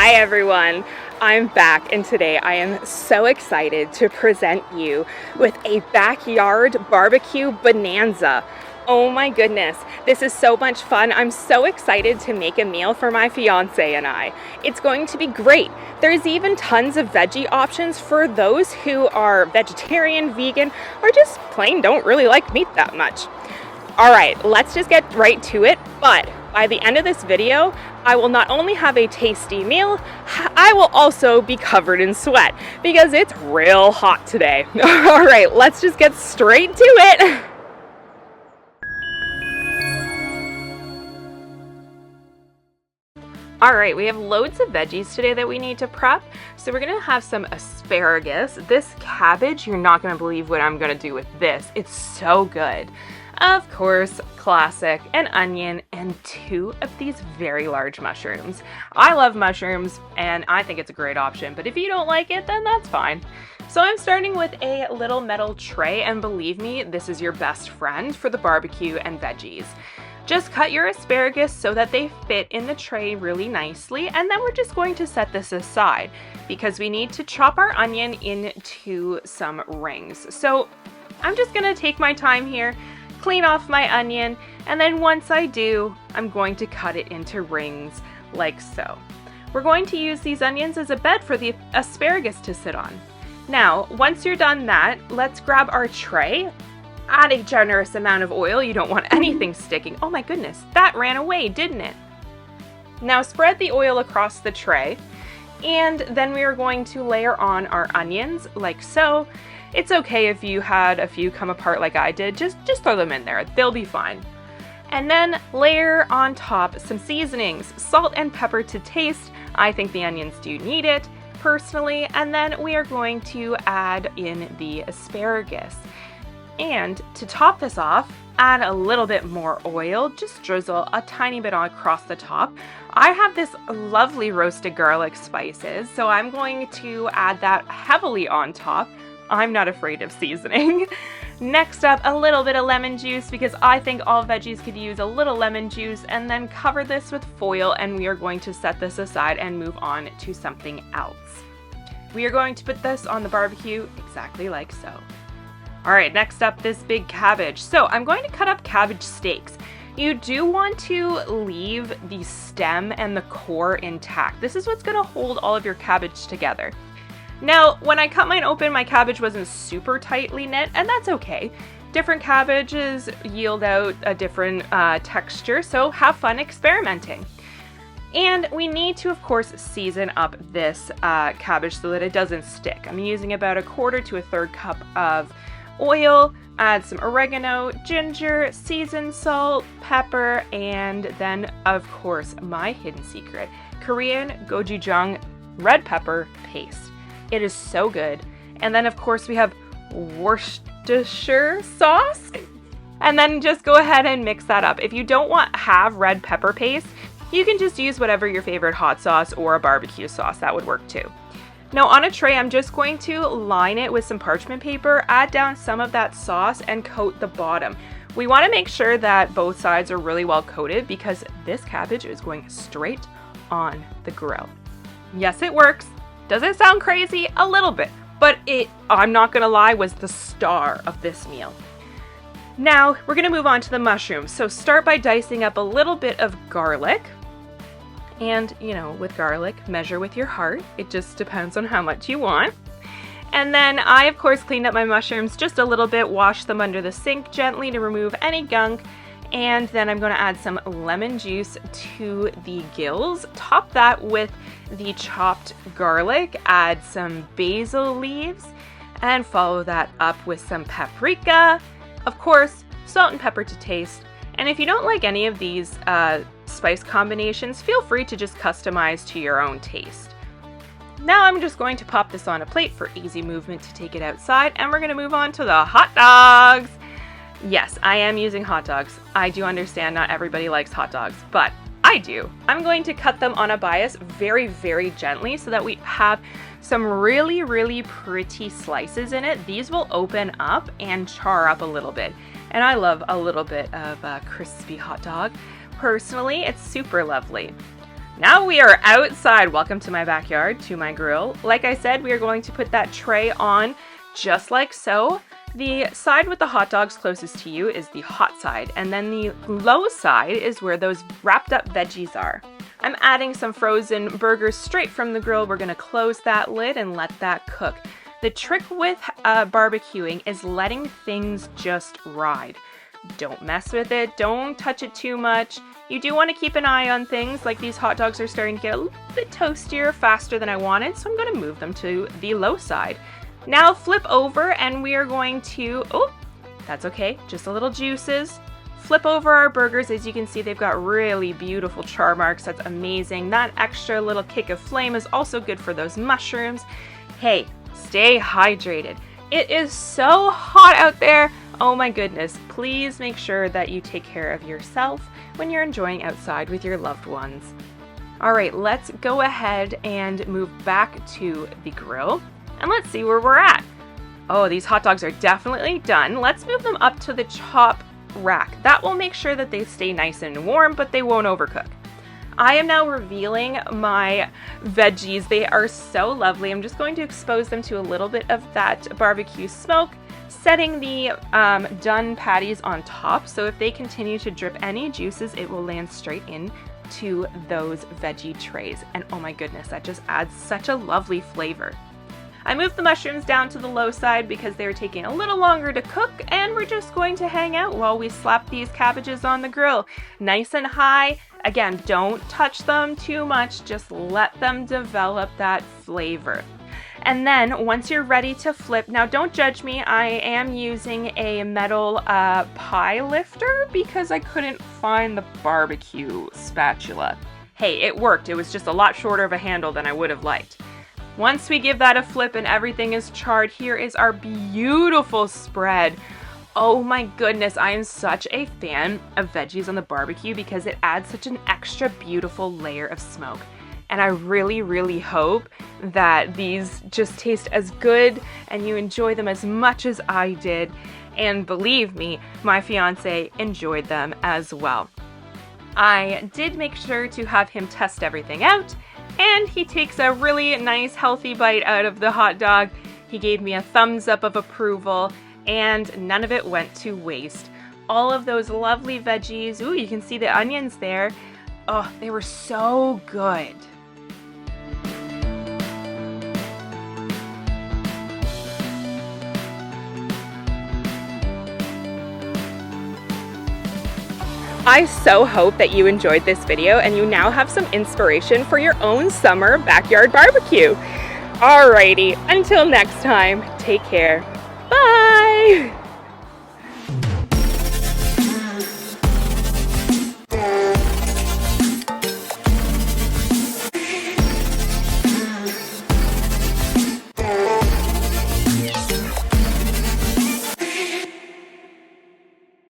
Hi everyone, I'm back and today I am so excited to present you with a backyard barbecue bonanza. Oh my goodness, this is so much fun. I'm so excited to make a meal for my fiance and I. It's going to be great. There's even tons of veggie options for those who are vegetarian, vegan, or just plain don't really like meat that much. All right, let's just get right to it, but by the end of this video, I will not only have a tasty meal, I will also be covered in sweat because it's real hot today. All right, let's just get straight to it. All right, we have loads of veggies today that we need to prep. So we're gonna have some asparagus. This cabbage, you're not gonna believe what I'm gonna do with this. It's so good. Of course, classic, an onion, and 2 of these very large mushrooms. I love mushrooms, and I think it's a great option, but if you don't like it, then that's fine. So I'm starting with a little metal tray, and believe me, this is your best friend for the barbecue and veggies. Just cut your asparagus so that they fit in the tray really nicely, and then we're just going to set this aside because we need to chop our onion into some rings. So I'm just gonna take my time here, clean off my onion, and then once I do, I'm going to cut it into rings like so. We're going to use these onions as a bed for the asparagus to sit on. Now, once you're done that, let's grab our tray, add a generous amount of oil. You don't want anything sticking. Oh my goodness, that ran away, didn't it? Now spread the oil across the tray, and then we are going to layer on our onions like so. It's okay if you had a few come apart like I did, just throw them in there, they'll be fine. And then layer on top some seasonings, salt and pepper to taste. I think the onions do need it, personally. And then we are going to add in the asparagus. And to top this off, add a little bit more oil, just drizzle a tiny bit across the top. I have this lovely roasted garlic spices, so I'm going to add that heavily on top. I'm not afraid of seasoning. Next up, a little bit of lemon juice because I think all veggies could use a little lemon juice, and then cover this with foil, and we are going to set this aside and move on to something else. We are going to put this on the barbecue exactly like so. All right, next up, this big cabbage. So I'm going to cut up cabbage steaks. You do want to leave the stem and the core intact. This is what's gonna hold all of your cabbage together. Now, when I cut mine open, my cabbage wasn't super tightly knit, and that's okay. Different cabbages yield out a different texture, so have fun experimenting. And we need to, of course, season up this cabbage so that it doesn't stick. I'm using about 1/4 to 1/3 cup of oil, add some oregano, ginger, seasoned salt, pepper, and then, of course, my hidden secret, Korean gochujang red pepper paste. It is so good. And then, of course, we have Worcestershire sauce. And then just go ahead and mix that up. If you don't have red pepper paste, you can just use whatever your favorite hot sauce or a barbecue sauce. That would work too. Now on a tray, I'm just going to line it with some parchment paper, add down some of that sauce, and coat the bottom. We want to make sure that both sides are really well coated because this cabbage is going straight on the grill. Yes, it works. Does it sound crazy? A little bit, but I'm not gonna lie, was the star of this meal. Now we're gonna move on to the mushrooms. So start by dicing up a little bit of garlic. And, you know, with garlic, measure with your heart. It just depends on how much you want. And then I, of course, cleaned up my mushrooms just a little bit, washed them under the sink gently to remove any gunk. And then I'm going to add some lemon juice to the gills. Top that with the chopped garlic, add some basil leaves, and follow that up with some paprika. Of course, salt and pepper to taste. And if you don't like any of these spice combinations, feel free to just customize to your own taste. Now I'm just going to pop this on a plate for easy movement to take it outside, and we're going to move on to the hot dogs. Yes, I am using hot dogs. I do understand not everybody likes hot dogs, but I do. I'm going to cut them on a bias very, very gently so that we have some really, really pretty slices in it. These will open up and char up a little bit. And I love a little bit of a crispy hot dog. Personally, it's super lovely. Now we are outside. Welcome to my backyard, to my grill. Like I said, we are going to put that tray on just like so. The side with the hot dogs closest to you is the hot side, and then the low side is where those wrapped up veggies are. I'm adding some frozen burgers straight from the grill. We're gonna close that lid and let that cook. The trick with barbecuing is letting things just ride. Don't mess with it, don't touch it too much. You do want to keep an eye on things, like these hot dogs are starting to get a little bit toastier faster than I wanted, so I'm going to move them to the low side. Now flip over and we are going to, oh, that's okay, just a little juices. Flip over our burgers. As you can see, they've got really beautiful char marks. That's amazing. That extra little kick of flame is also good for those mushrooms. Hey, stay hydrated. It is so hot out there. Oh my goodness, please make sure that you take care of yourself when you're enjoying outside with your loved ones. All right, let's go ahead and move back to the grill and let's see where we're at. Oh, these hot dogs are definitely done. Let's move them up to the chop rack. That will make sure that they stay nice and warm, but they won't overcook. I am now revealing my veggies. They are so lovely. I'm just going to expose them to a little bit of that barbecue smoke, setting the done patties on top, so if they continue to drip any juices, it will land straight in to those veggie trays. And oh my goodness, that just adds such a lovely flavor. I moved the mushrooms down to the low side because they were taking a little longer to cook, and we're just going to hang out while we slap these cabbages on the grill. Nice and high. Again, don't touch them too much, just let them develop that flavor. And then once you're ready to flip, now don't judge me, I am using a metal pie lifter because I couldn't find the barbecue spatula. Hey, it worked. It was just a lot shorter of a handle than I would have liked. Once we give that a flip and everything is charred, here is our beautiful spread. Oh my goodness, I am such a fan of veggies on the barbecue because it adds such an extra beautiful layer of smoke. And I really, really hope that these just taste as good and you enjoy them as much as I did. And believe me, my fiance enjoyed them as well. I did make sure to have him test everything out, and he takes a really nice, healthy bite out of the hot dog. He gave me a thumbs up of approval, and none of it went to waste. All of those lovely veggies, ooh, you can see the onions there. Oh, they were so good. I so hope that you enjoyed this video and you now have some inspiration for your own summer backyard barbecue. Alrighty, until next time, take care. Bye!